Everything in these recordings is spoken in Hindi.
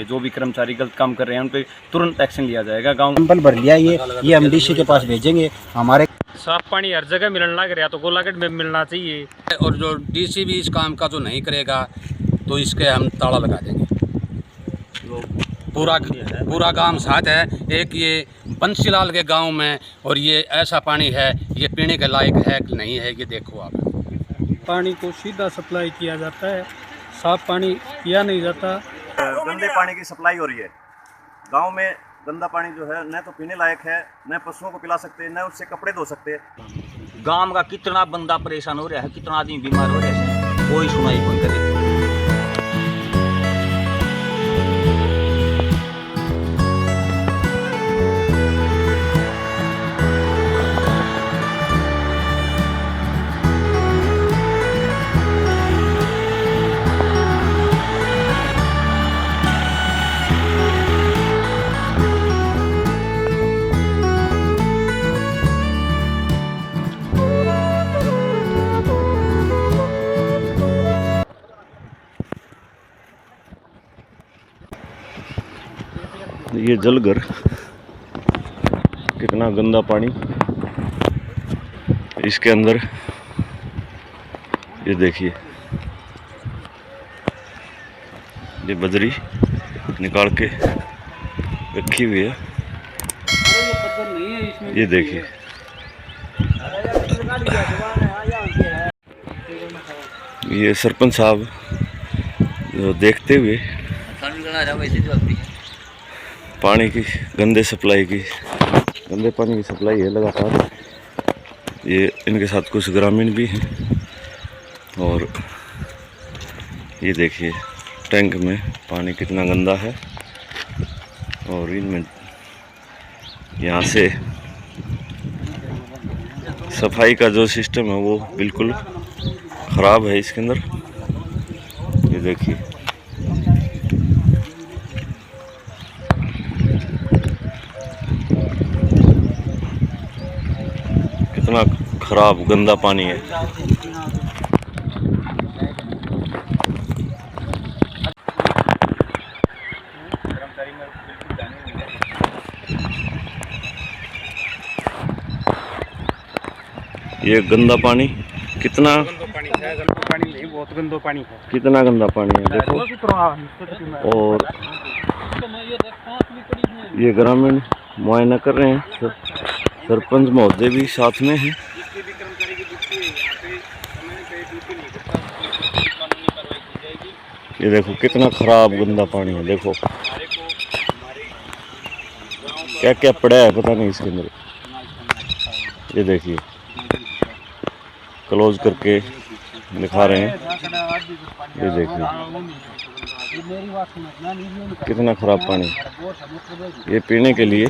जो भी कर्मचारी गलत काम कर रहे हैं उन पे तुरंत एक्शन लिया जाएगा। गाँव सैंपल भर लिया, ये हम डीसी के पास भेजेंगे। हमारे साफ पानी हर जगह मिलने लग रहा तो गोलाघाट में मिलना चाहिए। और जो डीसी भी इस काम का जो नहीं करेगा तो इसके हम ताला लगा देंगे। पूरा गांव साथ है। एक ये बंसीलाल के गांव में, और ये ऐसा पानी है, ये पीने के लायक है कि नहीं है, ये देखो आप। पानी को सीधा सप्लाई किया जाता है, साफ पानी किया नहीं जाता। गंदे पानी की सप्लाई हो रही है गांव में। गंदा पानी जो है न तो पीने लायक है, न पशुओं को पिला सकते हैं, न उससे कपड़े धो सकते हैं। गांव का कितना बंदा परेशान हो रहा है, कितना आदमी बीमार हो रहे हैं, कोई सुनाई कौन करे। ये जलघर, कितना गंदा पानी इसके अंदर। ये देखिए, ये बजरी निकाल के रखी हुई है। ये देखिए, ये सरपंच साहब जो देखते हुए पानी की गंदे पानी की सप्लाई है लगातार। ये इनके साथ कुछ ग्रामीण भी हैं। और ये देखिए टैंक में पानी कितना गंदा है, और इनमें यहाँ से सफाई का जो सिस्टम है वो बिल्कुल ख़राब है इसके अंदर। ये देखिए, कितना खराब गंदा पानी है। ये गंदा पानी कितना पानी नहीं, बहुत गंदा पानी है। कितना गंदा पानी है देखो। और ये ग्रामीण मुआयना कर रहे हैं, सरपंच महोदय भी साथ में हैं। ये देखो कितना खराब गंदा पानी है। देखो क्या क्या पड़ा है पता नहीं इसके अंदर। ये देखिए, क्लोज करके दिखा रहे हैं। ये देखिए कितना खराब पानी, ये पीने के लिए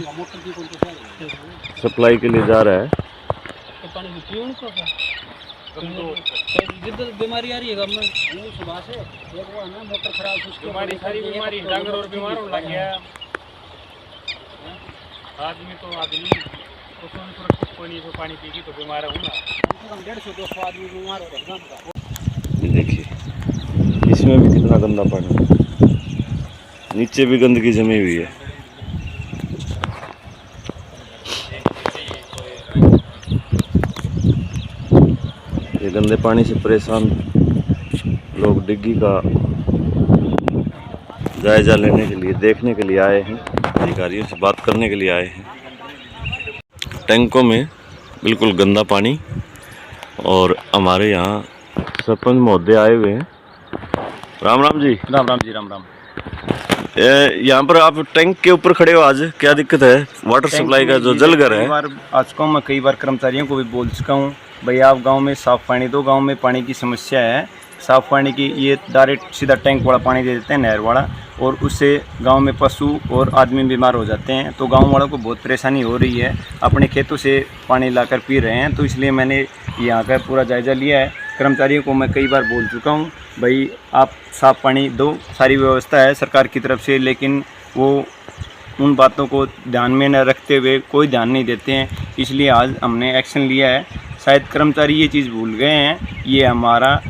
सप्लाई के लिए जा रहा है। बीमारी आ रही है सुबह से, मोटर खराब, सारी बीमारी डांगर और बीमार होने लग गया। आदमी कोई नहीं, तो पानी पीगी तो बीमार होगा। 150-200 आदमी बीमार हो रहे हैं। ये देखिए, इसमें भी कितना गंदा पानी है, नीचे भी गंदगी जमी हुई है। ये गंदे पानी से परेशान लोग डिग्गी का जायजा लेने के लिए, देखने के लिए आए हैं, अधिकारियों से बात करने के लिए आए हैं। टैंकों में बिल्कुल गंदा पानी, और हमारे यहाँ सरपंच महोदय आए हुए हैं। राम राम जी। राम राम जी, राम राम। यहाँ पर आप टैंक के ऊपर खड़े हो, आज क्या दिक्कत है? वाटर सप्लाई का जो जलघर है, आज को मैं कई बार कर्मचारियों को भी बोल चुका हूँ, भाई आप गांव में साफ़ पानी दो। गांव में पानी की समस्या है, साफ़ पानी की। ये डायरेक्ट सीधा टैंक वाला पानी दे देते हैं, नहर वाला, और उससे गांव में पशु और आदमी बीमार हो जाते हैं। तो गांव वालों को बहुत परेशानी हो रही है, अपने खेतों से पानी लाकर पी रहे हैं। तो इसलिए मैंने यहाँ का पूरा जायज़ा लिया है। कर्मचारियों को मैं कई बार बोल चुका हूँ, भाई आप साफ़ पानी दो। सारी व्यवस्था है सरकार की तरफ से, लेकिन वो उन बातों को ध्यान में न रखते हुए कोई ध्यान नहीं देते हैं। इसलिए आज हमने एक्शन लिया है। शायद कर्मचारी ये चीज़ भूल गए हैं, ये हमारा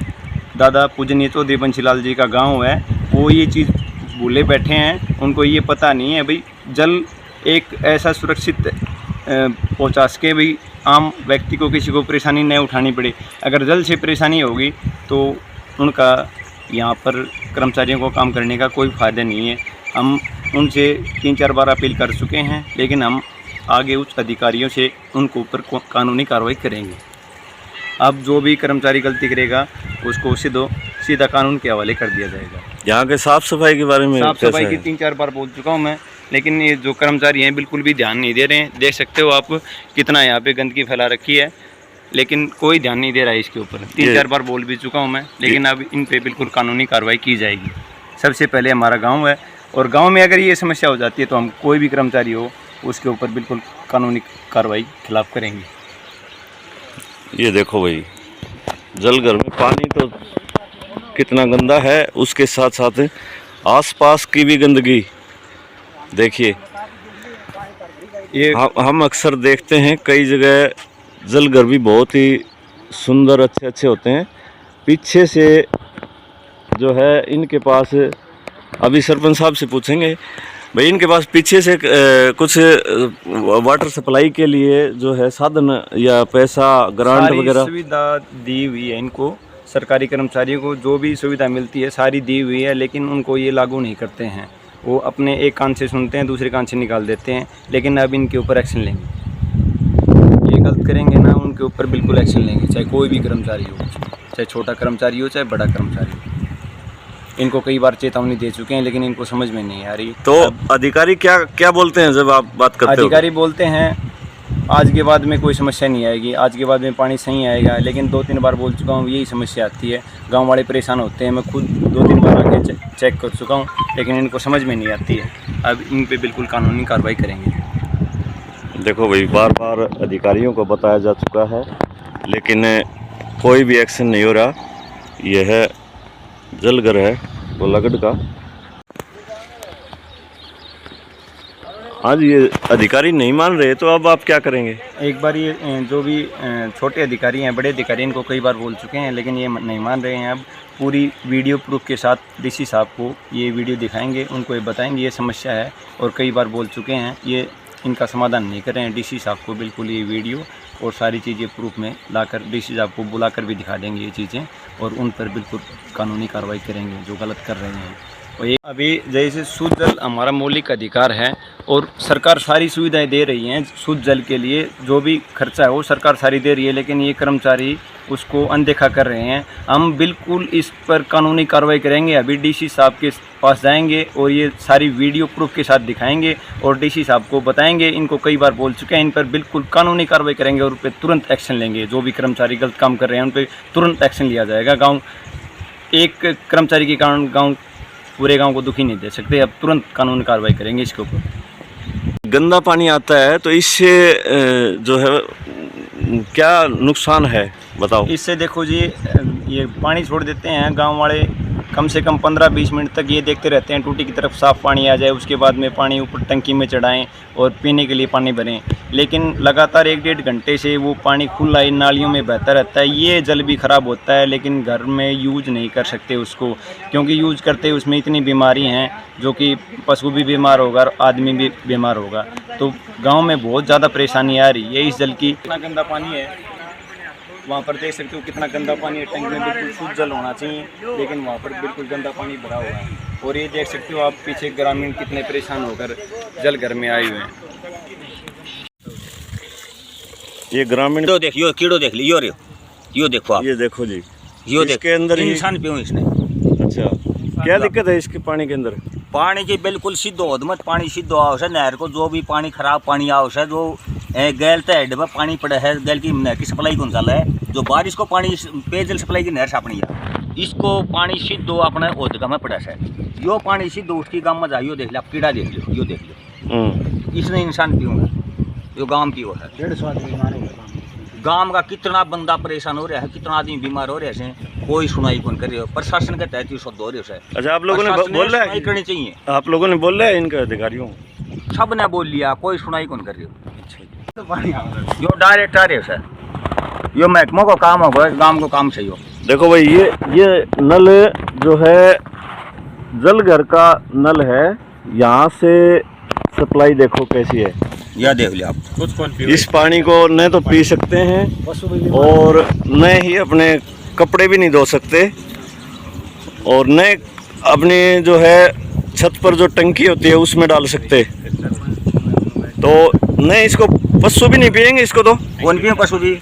दादा पूजनीय चौधरी बंसीलाल जी का गांव है। वो ये चीज़ भूले बैठे हैं, उनको ये पता नहीं है भाई जल एक ऐसा सुरक्षित पहुँचा सके भाई आम व्यक्ति को किसी को परेशानी नहीं उठानी पड़े। अगर जल से परेशानी होगी तो उनका यहाँ पर कर्मचारियों को काम करने का कोई फ़ायदा नहीं है। हम उनसे 3-4 बार अपील कर चुके हैं, लेकिन हम आगे उच्च अधिकारियों से उनको ऊपर कानूनी कार्रवाई करेंगे। अब जो भी कर्मचारी गलती करेगा उसको सीधा कानून के हवाले कर दिया जाएगा। यहाँ के साफ सफाई के बारे में साफ कैसा सफाई है? की 3-4 बार बोल चुका हूँ मैं, लेकिन ये जो कर्मचारी हैं बिल्कुल भी ध्यान नहीं दे रहे हैं। देख सकते हो आप कितना यहाँ पे गंदगी फैला रखी है, लेकिन कोई ध्यान नहीं दे रहा है इसके ऊपर। 3-4 बार बोल भी चुका हूँ मैं, लेकिन अब इन पे बिल्कुल कानूनी कार्रवाई की जाएगी। सबसे पहले हमारा गाँव है, और गाँव में अगर ये समस्या हो जाती है तो हम कोई भी कर्मचारी हो उसके ऊपर बिल्कुल कानूनी कार्रवाई खिलाफ करेंगे। ये देखो भाई, जलघर में पानी तो कितना गंदा है, उसके साथ साथ आसपास की भी गंदगी देखिए। ये हम अक्सर देखते हैं कई जगह जलघर भी बहुत ही सुंदर अच्छे होते हैं। पीछे से जो है इनके पास, अभी सरपंच साहब से पूछेंगे भाई, इनके पास पीछे से कुछ वाटर सप्लाई के लिए जो है साधन या पैसा ग्रांट वगैरह सुविधा दी हुई है इनको। सरकारी कर्मचारियों को जो भी सुविधा मिलती है सारी दी हुई है, लेकिन उनको ये लागू नहीं करते हैं। वो अपने एक कान से सुनते हैं, दूसरे कान से निकाल देते हैं। लेकिन अब इनके ऊपर एक्शन लेंगे, ये गलत करेंगे ना उनके ऊपर बिल्कुल एक्शन लेंगे, चाहे कोई भी कर्मचारी हो, चाहे छोटा कर्मचारी हो चाहे बड़ा कर्मचारी हो। इनको कई बार चेतावनी दे चुके हैं, लेकिन इनको समझ में नहीं आ रही। तो अधिकारी क्या बोलते हैं जब आप बात करते हो? अधिकारी बोलते हैं आज के बाद में कोई समस्या नहीं आएगी, आज के बाद में पानी सही आएगा, लेकिन 2-3 बार बोल चुका हूँ यही समस्या आती है। गांव वाले परेशान होते हैं, मैं खुद 2-3 बार आके चेक कर चुका हूँ, लेकिन इनको समझ में नहीं आती है। अब इन पे बिल्कुल कानूनी कार्रवाई करेंगे। देखो भाई, बार बार अधिकारियों को बताया जा चुका है, लेकिन कोई भी एक्शन नहीं हो रहा। यह जलघर है गोलागढ़ का। आज ये अधिकारी नहीं मान रहे, तो अब आप क्या करेंगे? एक बार ये जो भी छोटे अधिकारी हैं, बड़े अधिकारी, इनको कई बार बोल चुके हैं, लेकिन ये नहीं मान रहे हैं। अब पूरी वीडियो प्रूफ के साथ डीसी साहब को ये वीडियो दिखाएंगे, उनको ये बताएंगे ये समस्या है, और कई बार बोल चुके हैं, ये इनका समाधान नहीं कर रहे हैं। डीसी साहब को बिल्कुल ये वीडियो और सारी चीज़ें प्रूफ में लाकर डीसी साहब को बुलाकर भी दिखा देंगे ये चीज़ें, और उन पर बिल्कुल कानूनी कार्रवाई करेंगे जो गलत कर रहे हैं। और ये अभी जैसे शुद्ध जल हमारा मौलिक अधिकार है, और सरकार सारी सुविधाएं दे रही हैं शुद्ध जल के लिए, जो भी खर्चा है वो सरकार सारी दे रही है, लेकिन ये कर्मचारी उसको अनदेखा कर रहे हैं। हम बिल्कुल इस पर कानूनी कार्रवाई करेंगे। अभी डीसी साहब के पास जाएंगे और ये सारी वीडियो प्रूफ के साथ दिखाएंगे, और डीसी साहब को बताएंगे, इनको कई बार बोल चुके हैं, इन पर बिल्कुल कानूनी कार्रवाई करेंगे और उन पर तुरंत एक्शन लेंगे। जो भी कर्मचारी गलत काम कर रहे हैं उन पर तुरंत एक्शन लिया जाएगा। गाँव एक कर्मचारी के कारण गाँव पूरे गांव को दुखी नहीं दे सकते। अब तुरंत कानूनी कार्रवाई करेंगे इसके ऊपर। गंदा पानी आता है तो इससे जो है क्या नुकसान है बताओ? इससे देखो जी, ये पानी छोड़ देते हैं गांव वाले, कम से कम 15-20 मिनट तक ये देखते रहते हैं टूटी की तरफ साफ़ पानी आ जाए, उसके बाद में पानी ऊपर टंकी में चढ़ाएं और पीने के लिए पानी भरें। लेकिन लगातार 1-1.5 घंटे से वो पानी खुला इन नालियों में बहता रहता है। ये जल भी ख़राब होता है, लेकिन घर में यूज नहीं कर सकते उसको, क्योंकि यूज करते उसमें इतनी बीमारी हैं जो कि पशु भी बीमार होगा और आदमी भी बीमार होगा। तो गाँव में बहुत ज़्यादा परेशानी आ रही है इस जल की। इतना गंदा पानी है, वहाँ पर देख सकते हो कितना गंदा पानी है। टैंक में बिल्कुल शुद्ध जल होना चाहिए, लेकिन वहाँ पर बिल्कुल गंदा पानी भरा हुआ है। और ये देख सकते हो आप पीछे ग्रामीण कितने परेशान होकर जल घर में आए हुए हैं। ये ग्रामीण कीड़ो देख, यो कीड़ो देख ली, यो देखो आप, ये देखो जी, यो इसके अंदर ही इंसान पियो इसने। अच्छा, क्या दिक्कत है इसके पानी के अंदर? पानी की बिल्कुल सिद्ध हो मत, पानी सिद्ध आवश्य है। नहर को जो भी पानी खराब पानी आवश्य है, जो गैल तो हेड में पानी पड़ा है, गैल की नहर की सप्लाई कौन चल है, जो बारिश को पानी पेयजल सप्लाई की नहर से अपनी है, इसको पानी सिद्ध अपने ओदगा में पड़ा है। यो पानी सिद्ध उसकी गाँव में जाइयो देख लो, कीड़ा देख लो, यो देख लो, इसने इंसान पियो, यो गाँव पियो है। 150 आदमी बीमार हो गए। गांव का कितना बंदा परेशान हो रहा है, कितना आदमी बीमार हो रहे हैं, कोई सुनाई कौन कर रही हो। प्रशासन के तहत ये शब्द हो रहे हैं। अच्छा, आप लोगों ने बोला है करनी चाहिए, आप लोगों ने बोला है इनके अधिकारियों? सब ने बोल लिया, कोई सुनाई कौन कर रही हो। यो डायरेक्ट आ रहे सर, यो महकमों को काम होगा, गांव को काम चाहिए। देखो भाई, ये नल जो है जल घर का नल है, यहाँ से सप्लाई देखो कैसी है। यह देख लिया आप। इस पानी को न तो पी सकते हैं और न ही अपने कपड़े भी नहीं धो सकते, और न अपनी जो है छत पर जो टंकी होती है उसमें डाल सकते, तो न इसको पशु भी नहीं पिएंगे इसको तो। कौन पिए पशु भी?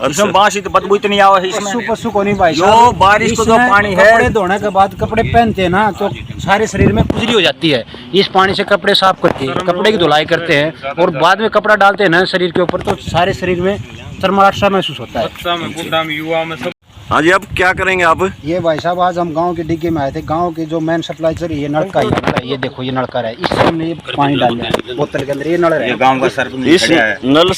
इसमें बांसी तो बदबू इतनी आवा है इसमें। पशु को नहीं भाई जो साहब, बारिश को जो इसमें पानी है, कपड़े धोने के बाद कपड़े पहनते हैं ना तो सारे शरीर में खुजली हो जाती है। इस पानी से कपड़े साफ करते हैं, कपड़े की धुलाई करते हैं और बाद में कपड़ा डालते हैं ना शरीर के ऊपर, तो सारे शरीर में चरमराहट सा महसूस होता है। हाँ जी, अब क्या करेंगे आप? ये भाई साहब आज हम गांव के डिग्गे में आए थे। गांव के जो मेन सप्लाई चल रही है नलका ही है, ये देखो ये नलका है, इससे हमने ये पानी डाल दिया बोतल के अंदर। ये नल है, गांव का सरपंच इस नल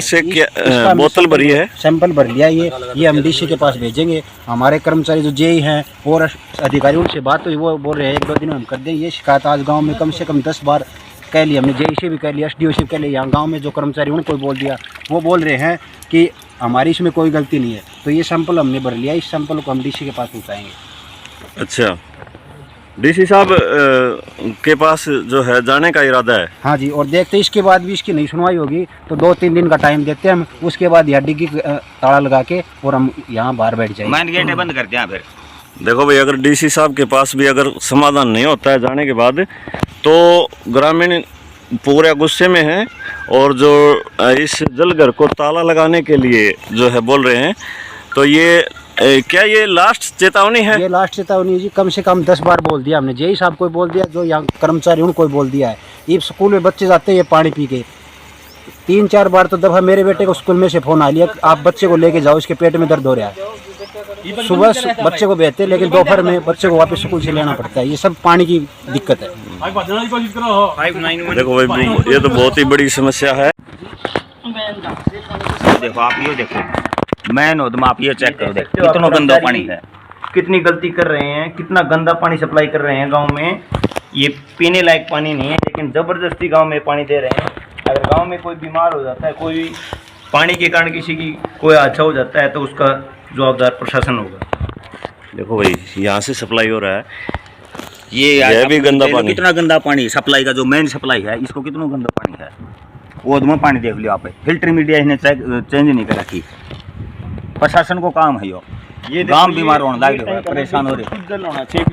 से क्या बोतल भरी है, सैंपल भर लिया। ये हम डीसी के पास भेजेंगे। हमारे कर्मचारी जो जेई हैं और अधिकारी उनसे बात हुई, वो बोल रहे हैं 1-2 दिन में हम कर देंगे। ये शिकायत आज गाँव में कम से कम 10 बार कह लिया हमने, जेई से भी कह लिया, SDO से भी कह लिया। यहाँ गाँव में जो कर्मचारी उनको बोल दिया, वो बोल रहे हैं कि हमारी इसमें कोई गलती नहीं है। तो ये सैंपल हमने भर लिया, इस सैंपल को हम डीसी के पास पहुँचाएंगे। अच्छा, डीसी साहब के पास जो है जाने का इरादा है? हाँ जी, और देखते इसके बाद भी इसकी नहीं सुनवाई होगी तो 2-3 दिन का टाइम देते हैं हम। उसके बाद यहाँ डिग्गी ताला लगा के और हम यहाँ बाहर बैठ जाएंगे। मेन गेट बंद करते हैं फिर। देखो भाई, अगर डीसी साहब के पास भी अगर समाधान नहीं होता है जाने के बाद, तो ग्रामीण पूरे गुस्से में हैं और जो इस जलघर को ताला लगाने के लिए जो है बोल रहे हैं। तो ये क्या ये लास्ट चेतावनी है? ये लास्ट चेतावनी जी, कम से कम 10 बार बोल दिया हमने। जेई साहब को बोल दिया, जो यहाँ कर्मचारी उनको बोल दिया है। ये स्कूल में बच्चे जाते हैं ये पानी पी के, 3-4 बार तो दफा मेरे बेटे को स्कूल में से फोन आ लिया, आप बच्चे को लेके जाओ, इसके पेट में दर्द हो रहा है। सुबह बच्चे को भेजते हैं लेकिन दोपहर में बच्चे को वापस स्कूल से लेना पड़ता है। ये सब पानी की दिक्कत है। देखो भाई, ये तो बहुत ही बड़ी समस्या है। देखो आप ये देखो, मैन हो तुम, आप ये चेक करो, देखो कितना गंदा पानी है। कितनी गलती कर रहे हैं, कितना गंदा पानी सप्लाई कर रहे हैं गांव में। ये पीने लायक पानी नहीं है, लेकिन ज़बरदस्ती गांव में पानी दे रहे हैं। अगर गांव में कोई बीमार हो जाता है, कोई पानी के कारण किसी की कोई हादसा हो जाता है, तो उसका जवाबदार प्रशासन होगा। देखो भाई, यहाँ से सप्लाई हो रहा है, ये भी गंदा पानी। कितना गंदा पानी सप्लाई का, जो मेन सप्लाई है इसको कितना गंदा पानी है। वो में पानी देख लियो आप, फिल्टर मीडिया इसने चेंज नहीं कर रखी। प्रशासन को काम है ये गांव बीमार होने लग रहे, परेशान हो रहे। जल होना चाहिए।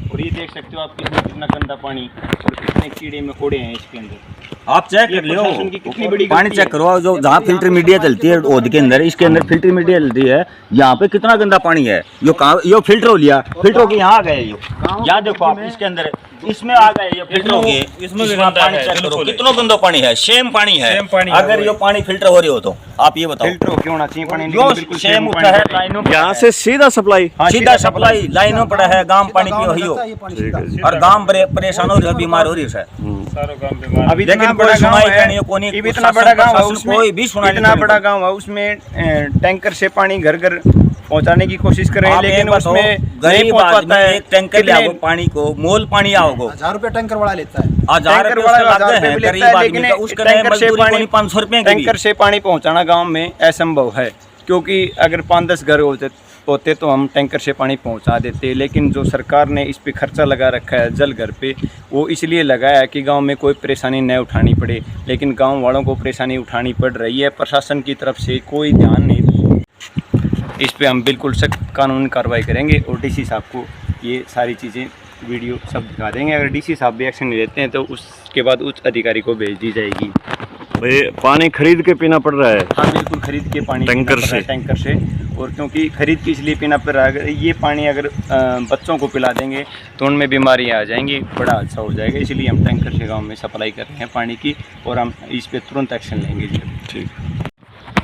और ये देख सकते हो आप कितना गंदा पानी और कितने कीड़े मकोड़े हैं इसके अंदर। आप चेक कर लियो, कितनी बड़ी पानी चेक करो। जो जहाँ फिल्टर मीडिया चलती है ओद के अंदर, इसके अंदर फिल्टर मीडिया चलती है, यहाँ पे कितना गंदा पानी है। यो फिल्टर हो लिया, फिल्टर होके यहाँ आ गए। यहाँ देखो आप, इसके अंदर इसमें आ गए ये फिल्टर हो गए। इसमें पानी चेक करो कितना गंदा पानी है, सेम पानी है। अगर ये पानी फिल्टर हो रही हो तो आप ये बताओ, फिल्टर क्यों होना चाहिए पानी? बिल्कुल सेम उठा है लाइनों, यहाँ से सीधा सप्लाई, सीधा सप्लाई लाइनों पड़ा है। गांव पानी पियो ही हो, और गांव परेशान हो रही है, बीमार हो रही है। अभी लेकिन कोई सुनाई करनी है, कोई इतना बड़ा गांव है, कोई भी सुनाई इतना बड़ा गांव है, उसमें टैंकर से पानी घर घर पहुंचाने की कोशिश कर रहे हैं, लेकिन उसमें गरीब आदमी एक टैंकर ले आओ पानी को, मोल पानी आओगे 1000 रुपये टैंकर वाला लेता है। 1000 रुपये गरीब आदमी का, उसका मजदूरी 500 रुपये की। टैंकर से पानी पहुंचाना गांव में असंभव है, क्योंकि अगर 5-10 घर होते तो हम टैंकर से पानी पहुंचा देते। लेकिन जो सरकार ने इस पे खर्चा लगा रखा है जल घर पे, वो इसलिए लगाया है कि गांव में कोई परेशानी न उठानी पड़े, लेकिन गांव वालों को परेशानी उठानी पड़ रही है। प्रशासन की तरफ से कोई ध्यान नहीं। इस पे हम बिल्कुल सख्त कानूनी कार्रवाई करेंगे और डीसी साहब को ये सारी चीज़ें वीडियो सब दिखा देंगे। अगर डीसी साहब भी एक्शन नहीं लेते हैं तो उसके बाद उच्च अधिकारी को भेज दी जाएगी। भाई पानी खरीद के पीना पड़ रहा है? हाँ बिल्कुल, खरीद के पानी टैंकर से। और क्योंकि खरीद के इसलिए पीना पड़ रहा है, ये पानी अगर बच्चों को पिला देंगे तो उनमें बीमारियाँ आ जाएंगी, बड़ा हादसा हो जाएगा। इसलिए हम टैंकर से गाँव में सप्लाई कर रहे हैं पानी की, और हम इस पर तुरंत एक्शन लेंगे जी। ठीक,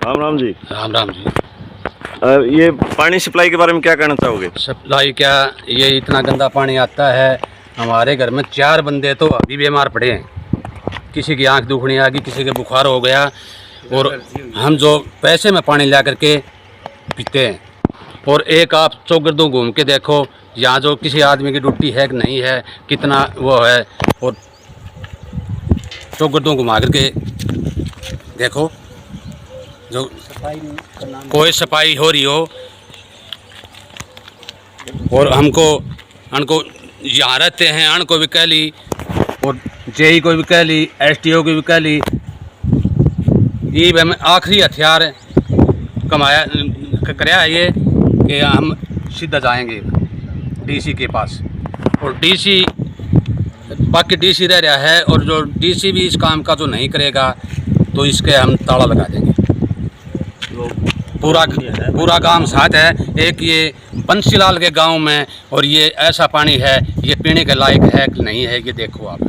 राम राम जी। राम राम जी। ये पानी सप्लाई के बारे में क्या कहना चाहोगे? सप्लाई क्या, ये इतना गंदा पानी आता है। हमारे घर में 4 बंदे तो अभी बीमार पड़े हैं, किसी की आंख दुखनी आ गई, किसी के बुखार हो गया। और हम जो पैसे में पानी ला करके पीते हैं, और एक आप चौगर्दों घूम के देखो, यहाँ जो किसी आदमी की ड्यूटी है कि नहीं है, कितना वो है। और चौगर्दों घुमा करके देखो, जो कोई सफाई हो रही हो। और हमको उनको यहाँ रहते हैं उनको भी कह ली और जेई को भी कह ली, SDO को भी कह ली। ये हमें आखिरी हथियार कमाया कराया ये कि हम सीधा जाएंगे DC के पास, और DC बाकी DC रह रहा है, और जो DC भी इस काम का जो नहीं करेगा तो इसके हम ताला लगा देंगे। पूरा गांव साथ है। एक ये बंसीलाल के गांव में, और ये ऐसा पानी है ये पीने के लायक है कि नहीं है, ये देखो आप।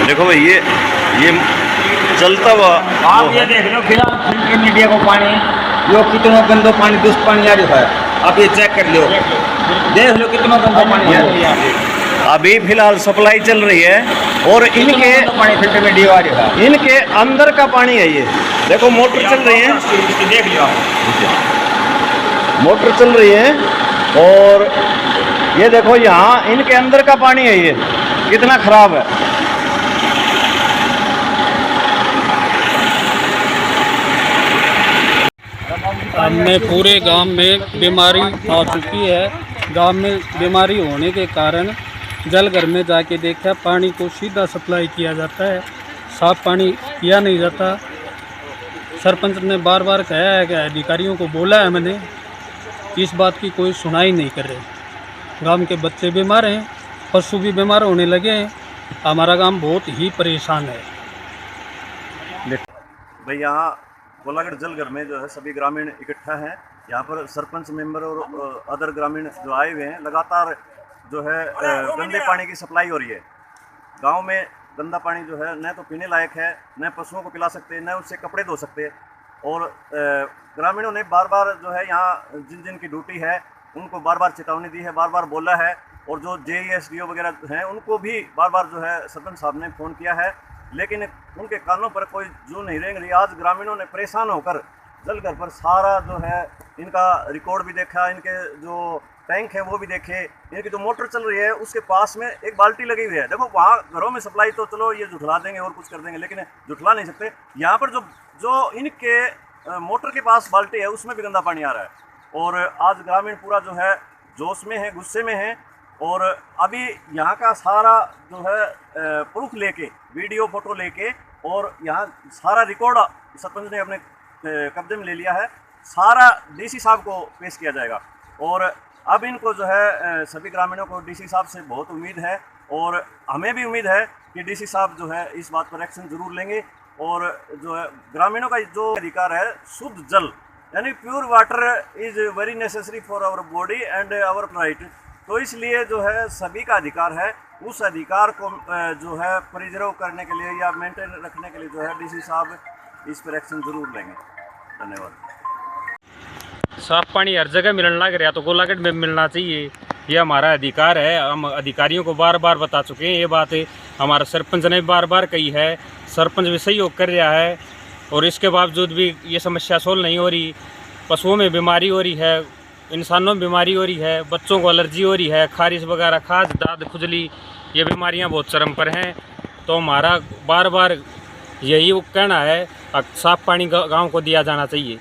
देखो भाई ये चलता हुआ आप ये देख लो फिलहाल फिल्टर मीडिया को पानी यो कितना गंदा पानी दूषित पानी आ रहा है। आप ये चेक कर लो, देख लो कितना गंदा पानी है। अभी फिलहाल सप्लाई चल रही है और इनके पानी फिल्टर मीडिया आ रहा है, इनके अंदर का पानी है ये। देखो मोटर चल रही है, देख लो मोटर चल रही है, और ये देखो यहाँ इनके अंदर का पानी है, ये कितना खराब है। हमने पूरे गांव में बीमारी आ चुकी है। गांव में बीमारी होने के कारण जल घर में जाके देखा, पानी को सीधा सप्लाई किया जाता है, साफ पानी किया नहीं जाता। सरपंच ने बार बार कहा है कि अधिकारियों को बोला है मैंने, इस बात की कोई सुनाई नहीं कर रहे। गांव के बच्चे बीमार हैं, पशु भी बीमार होने लगे हैं, हमारा गांव बहुत ही परेशान है। भाई यहाँ गोलागढ़ जलघर में जो है सभी ग्रामीण इकट्ठा हैं। यहाँ पर सरपंच मेंबर और अदर ग्रामीण जो आए हुए हैं, लगातार जो है गंदे पानी की सप्लाई हो रही है। गांव में गंदा पानी जो है न तो पीने लायक है, न पशुओं को पिला सकते, न उससे कपड़े धो सकते। और ग्रामीणों ने बार बार जो है यहाँ जिन जिन की ड्यूटी है उनको बार बार चेतावनी दी है, बार बार बोला है, और जो JSDO वगैरह हैं उनको भी बार बार जो है सरपंच साहब ने फ़ोन किया है, लेकिन उनके कानों पर कोई जो नहीं रेंग रही। आज ग्रामीणों ने परेशान होकर जलघर पर सारा जो है इनका रिकॉर्ड भी देखा, इनके जो टैंक है वो भी देखे, इनकी जो मोटर चल रही है उसके पास में एक बाल्टी लगी हुई है। देखो वहाँ घरों में सप्लाई तो चलो ये जुठला देंगे और कुछ कर देंगे, लेकिन जुठला नहीं सकते। यहाँ पर जो इनके मोटर के पास बाल्टी है उसमें भी गंदा पानी आ रहा है। और आज ग्रामीण पूरा जो है जोश में है, गुस्से में है, और अभी यहाँ का सारा जो है प्रूफ लेके, वीडियो फोटो लेके, और यहाँ सारा रिकॉर्ड सरपंच ने अपने कब्जे में ले लिया है, सारा DC साहब को पेश किया जाएगा। और अब इनको जो है सभी ग्रामीणों को DC साहब से बहुत उम्मीद है, और हमें भी उम्मीद है कि DC साहब जो है इस बात पर एक्शन जरूर लेंगे। और जो है ग्रामीणों का जो अधिकार है शुद्ध जल, यानी pure water is very necessary for our body and our right. तो इसलिए जो है सभी का अधिकार है, उस अधिकार को जो है प्रिजर्व करने के लिए या मेंटेन रखने के लिए जो है DC साहब इस पर एक्शन जरूर लेंगे। धन्यवाद। साफ पानी हर जगह मिलने लग रहा तो गोलागढ़ में मिलना चाहिए, ये हमारा अधिकार है। हम अधिकारियों को बार बार बता चुके हैं ये बात, हमारा सरपंच ने बार बार कही है, सरपंच भी सहयोग कर रहा है, और इसके बावजूद भी ये समस्या सोल्व नहीं हो रही। पशुओं में बीमारी हो रही है, इंसानों में बीमारी हो रही है, बच्चों को एलर्जी हो रही है, खारिश वगैरह, खाज, दाद, खुजली, ये बीमारियां बहुत चरम पर हैं। तो हमारा बार बार यही कहना है साफ पानी गांव को दिया जाना चाहिए।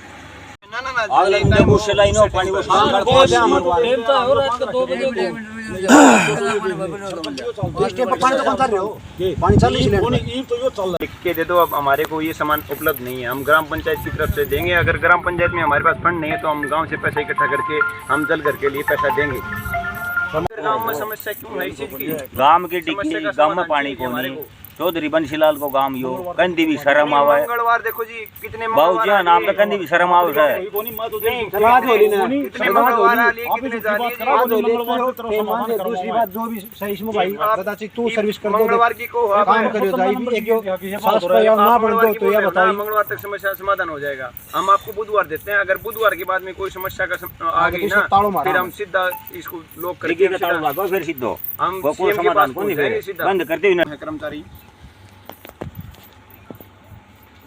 के दे दो, अब हमारे को ये सामान उपलब्ध नहीं है, हम ग्राम पंचायत की तरफ से देंगे। अगर ग्राम पंचायत में हमारे पास फंड नहीं है तो हम गांव से पैसा इकट्ठा करके हम जलघर के लिए पैसा देंगे। गांव में समस्या क्यों है इस चीज की? गांव की डिग्री गांव में पानी को नहीं, चौधरी बंसीलाल को गांव यो कंदी भी शर्म आवा है। मंगलवार देखो जी कितने बाबू जी नाम तो कंदी भी शर्म आवा है। कितने मंगलवार आ लिए, कितने जा लिए जी? दूसरी बात जो भी सही इसमें भाई कदाचित तू सर्विस कर दो, मंगलवार की को काम करियो जाई एक जो साफ सफाई ना बन दो तो ये बताइए मंगलवार तक समस्या समाधान हो जाएगा। हम आपको बुधवार देते हैं, अगर बुधवार के बाद में कोई समस्या का आ गई ना फिर हम सीधा इसको लोग करके फिर सीधो हम कोई समाधान को नहीं बंद करते ही ना। कर्मचारी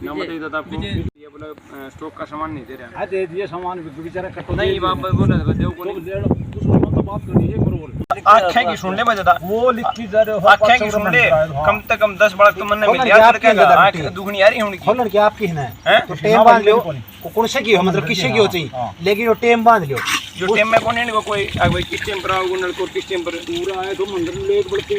नाम बताइए दादा आपको, ये बोला स्टॉक का सामान नहीं दे रहा है। दे दिए सामान बेचारा कटो नहीं बाप बोला देव को नहीं। दूसरा मतलब बात करनी है करो आँखें की सुन ले बजदा वो लिखी जा रहे हो आँखें की सुन ले कम से कम 10 बार तो मन मिल गया आँख दुखनी आ रही है उनकी लड़के आपकी है हैं? तो टेम बांध लियो कौन से की हो मतलब किससे की हो चाहिए लेकिन वो टेम बांध लियो जो टेम में कौन है कोई भाई किस टेम पर आओगे नलको किस टेम पर पूरा है तो मंदिर लेट बढ़ते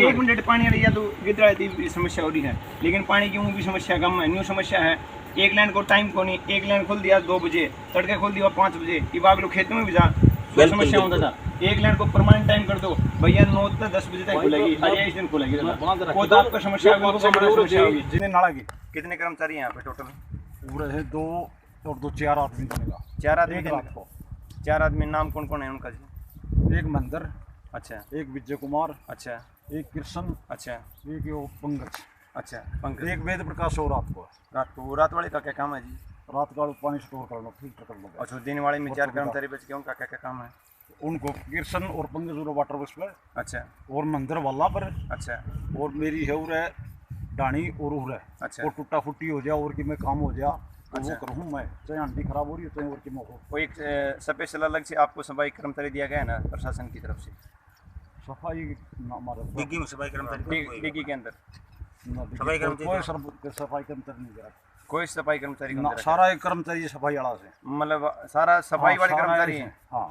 एक मिनट पानी रही तो गिदरा की समस्या हो रही है लेकिन पानी की भी समस्या कम है न्यू समस्या है एक लाइन को टाइम को नहीं एक लाइन खोल दिया 2 बजे तड़के खोल दिया 5 बजे ये बाग लोग खेतों में भी जा समस्या होता था एक लाइन को परमानेंट टाइम कर दो भैया 9 से 10 बजे तक खुलेगी आज इस दिन खुलेगी वो तो आपका समस्या होगी जितने नाला की कितने कर्मचारी हैं यहाँ पे टोटल पूरे है 2 और 2 4 आदमी बनेगा 4 आदमी को 4 आदमी नाम कौन कौन है उनका जी एक मंदिर अच्छा एक विजय कुमार अच्छा एक कृष्ण अच्छा एक वो पंकज अच्छा पंकज एक वेद प्रकाश और रात को रात वाले का क्या काम है जी रात का पानी स्टोर कर लो फिल्टर कर लो अच्छा दिन वाले में 4 कर्मचारी बच गए उनका क्या क्या काम है उनको कृष्ण और पंकज और वाटर बस पर अच्छा और मंदिर वाला पर अच्छा और मेरी है उर है डाणी और उर है अच्छा और टूटा फुट्टी हो जाए और कि मैं काम हो जाए तो अच्छा। वो करूँ मैं चाहे आंटी खराब हो रही है चाहे और कि मैं हो कोई एक स्पेशल अलग से आपको सफाई कर्मचारी दिया गया है ना प्रशासन की तरफ से सफाई हमारे डिग्गी में सफाई कर्मचारी डिग्गी के अंदर सफाई कर्मचारी कोई सफाई कर्मचारी नहीं करा कोई सफाई कर्मचारी को ना नहीं रखा। सारा एक कर्मचारी सफाई वाला से मतलब सारा सफाई वाले सारा कर्मचारी ऐसे, हैं हाँ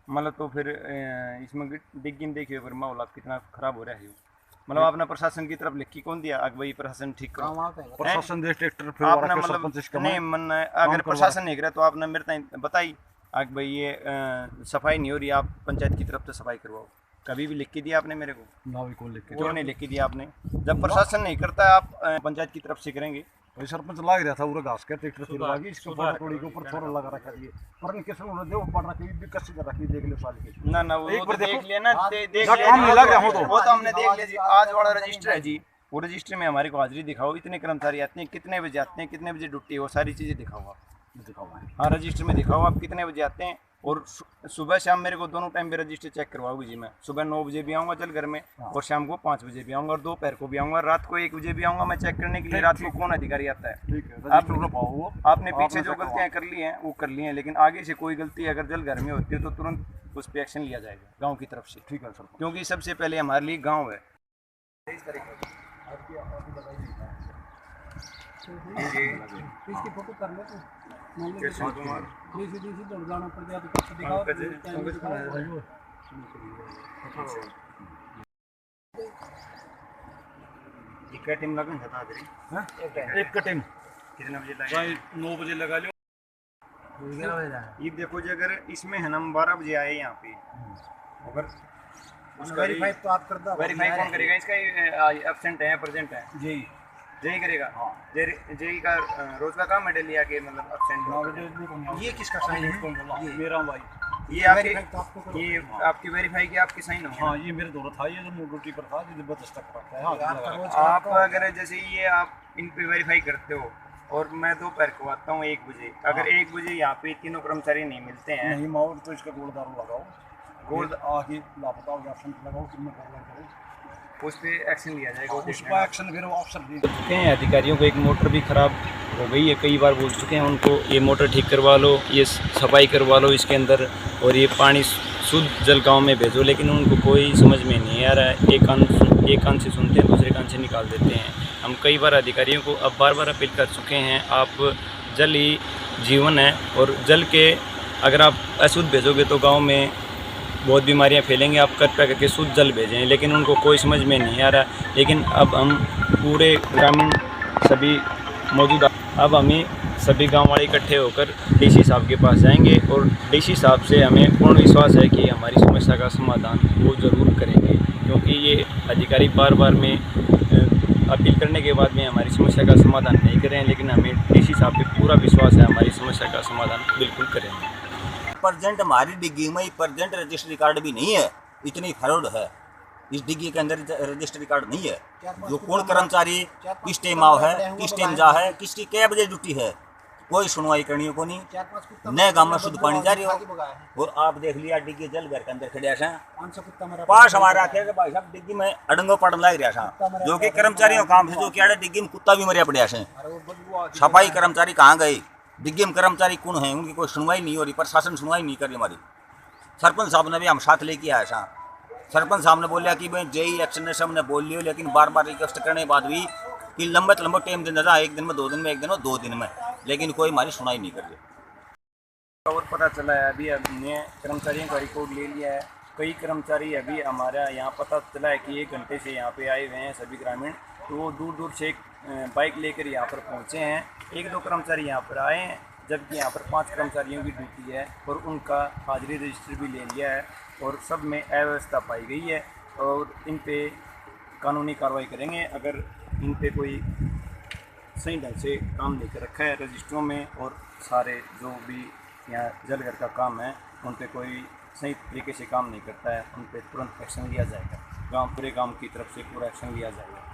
मतलब तो फिर इसमें डिग्गी में देखिए फिर माहौल कितना खराब हो रहा है मतलब आपने प्रशासन की तरफ लिखी कौन दिया अग भाई प्रशासन ठीक करो प्रशासन देश ट्रैक्टर फिर आपने वाला मतलब सरपंच इसका नहीं मन अगर प्रशासन नहीं करे तो आपने मेरे ताई बताई अग भाई ये सफाई नहीं हो रही आप पंचायत की तरफ से सफाई करवाओ कभी भी लिख के दिया आपने मेरे को ना भी कौन लिख के क्यों नहीं लिख के दिया आपने जब प्रशासन नहीं करता आप पंचायत की तरफ से करेंगे वही सरपंच लाग रहा था पूरा घास के ट्रैक्टर फिर लागी इसके ऊपर टोड़ी के ऊपर थोड़ा लगा रखा है पर नहीं किसी ने दे ऊपर रखी भी कसी कर रखी देख लो साल के ना ना वो एक तो बार देख देखो। लिया ना देख ना लिया काम नहीं लग रहा हो तो। वो तो हमने देख लिया जी आज वाला रजिस्टर है जी वो रजिस्टर में हमारे को हाजिरी दिखाओ इतने कर्मचारी आते हैं कितने बजे आते हैं कितने बजे ड्यूटी है वो सारी चीज़ें दिखाओ आप दिखाओ हाँ रजिस्टर में दिखाओ आप कितने बजे आते हैं और सुबह शाम मेरे को दोनों टाइम पे रजिस्टर चेक करवाओगे जी मैं सुबह 9 बजे भी आऊँगा जल घर में और शाम को 5 बजे भी आऊँगा और दोपहर को भी आऊँगा रात को 1 बजे भी आऊँगा मैं चेक करने के लिए रात को कौन अधिकारी आता है ठीक है रजिस्टर में पाओ वो आपने पीछे जो गलतियाँ कर ली हैं वो कर ली हैं लेकिन आगे से कोई गलती अगर जल घर में होती है तो तुरंत उस पर एक्शन लिया जाएगा गाँव की तरफ से ठीक है सर क्योंकि सबसे पहले हमारे लिए गाँव है इसकी फोटो कर ले तो मान लो सीधी दौड़ जाना पड़ गया तो कुछ दिखाओ क्या टीम लगन था आदरी एक कटिंग कितने बजे लगा 9 बजे लगा लो ये देखो जी अगर इसमें है ना हम 12 बजे आए यहाँ पे अगर उसका वेरीफाई तो आप कर दो वेरीफाई कौन करेगा इसका एब्सेंट है प्रेजेंट है जी जेई करेगा जेई का रोज का काम है डेली आके मतलब एब्सेंट ये किसका साइन है कौन बोला मेरा भाई ये आपकी वेरीफाई की आपकी साइन हो हाँ ये मेरे दौरा था ये जो ड्यूटी पर था जो 10 तक रखता है आप अगर जैसे ये आप इन पे वेरीफाई करते हो और मैं दोपहर को आता हूँ 1 बजे अगर 1 बजे यहाँ पे तीनों कर्मचारी नहीं मिलते हैं नहीं माहौल तो इसका गोलदारू लगाओ गोल्ड आगे लापता हो ऑप्शन लगाओ कितने कर उस पर एक्शन लिया जाएगा उस पर एक्शन फिर ऑप्शन दे चुके हैं अधिकारियों को एक मोटर भी ख़राब हो गई है कई बार बोल चुके हैं उनको ये मोटर ठीक करवा लो ये सफाई करवा लो इसके अंदर और ये पानी शुद्ध जल गाँव में भेजो लेकिन उनको कोई समझ में नहीं आ रहा है एक कान से सुनते हैं दूसरे कान से निकाल देते हैं हम कई बार अधिकारियों को अब बार अपील कर चुके हैं आप जल ही जीवन है और जल के अगर आप अशुद्ध भेजोगे तो गाँव में बहुत बीमारियां फैलेंगी आप कृपया करके शुद्ध जल भेजें लेकिन उनको कोई समझ में नहीं आ रहा लेकिन अब हम पूरे ग्रामीण सभी मौजूदा अब हमें सभी गांव वाले इकट्ठे होकर डीसी साहब के पास जाएंगे और डीसी साहब से हमें पूर्ण विश्वास है कि हमारी समस्या का समाधान वो ज़रूर करेंगे क्योंकि ये अधिकारी बार में अपील करने के बाद में हमारी समस्या का समाधान नहीं करें लेकिन हमें डीसी साहब पे पूरा विश्वास है हमारी समस्या का समाधान बिल्कुल करेंगे। परजेंट हमारी डिग्गी में परजेंट रजिस्ट्री कार्ड भी नहीं है इतनी फरोड है इस डिग्गी के अंदर रजिस्ट्री कार्ड नहीं है जो कौन कर्मचारी किस टाइम आओ है किस टाइम जा है किसकी क्या बजे ड्यूटी है कोई सुनवाई करनी को नहीं नए गाँव में शुद्ध पानी जा रही हो और आप देख लिया डिग्गी जल घर के अंदर खड़िया से पास हमारा आते भाई साहब डिग्गी में अडंगो पड़न लग रहा था जो कि कर्मचारियों काम से जो कि डिग्गी में कुत्ता भी मरिया पड़िया से सफाई कर्मचारी कहाँ गए डिग्गी में कर्मचारी कौन है उनकी कोई सुनवाई नहीं हो रही प्रशासन सुनवाई नहीं कर रही हमारी सरपंच साहब ने भी हम साथ लेके आए सा। सरपंच साहब ने बोलिया कि भाई जेई एक्शन ने सब ने बोल लियो, लेकिन बार बार रिक्वेस्ट करने के बाद भी कि लंबे टाइम दिन रहा, 1 दिन में 2 दिन में 1 दिन में 2 दिन में, लेकिन कोई हमारी सुनाई नहीं कर रही। और पता चला है अभी हमने कर्मचारियों का रिकॉर्ड ले लिया है। कई कर्मचारी अभी हमारा यहाँ पता चला है कि 1 घंटे से यहाँ पे आए हुए हैं सभी ग्रामीण, तो वो दूर दूर से बाइक लेकर यहाँ पर पहुँचे हैं। 1-2 कर्मचारी यहाँ पर आए हैं, जबकि यहाँ पर 5 कर्मचारियों की ड्यूटी है और उनका हाजिरी रजिस्टर भी ले लिया है और सब में अव्यवस्था पाई गई है और इन पे कानूनी कार्रवाई करेंगे। अगर इन पे कोई सही ढंग से काम लेकर रखा है रजिस्टरों में और सारे जो भी यहाँ जलघर का काम है उन पे कोई सही तरीके से काम नहीं करता है, उन पे तुरंत एक्शन लिया जाएगा। पूरे गांव की तरफ से पूरा एक्शन लिया जाएगा।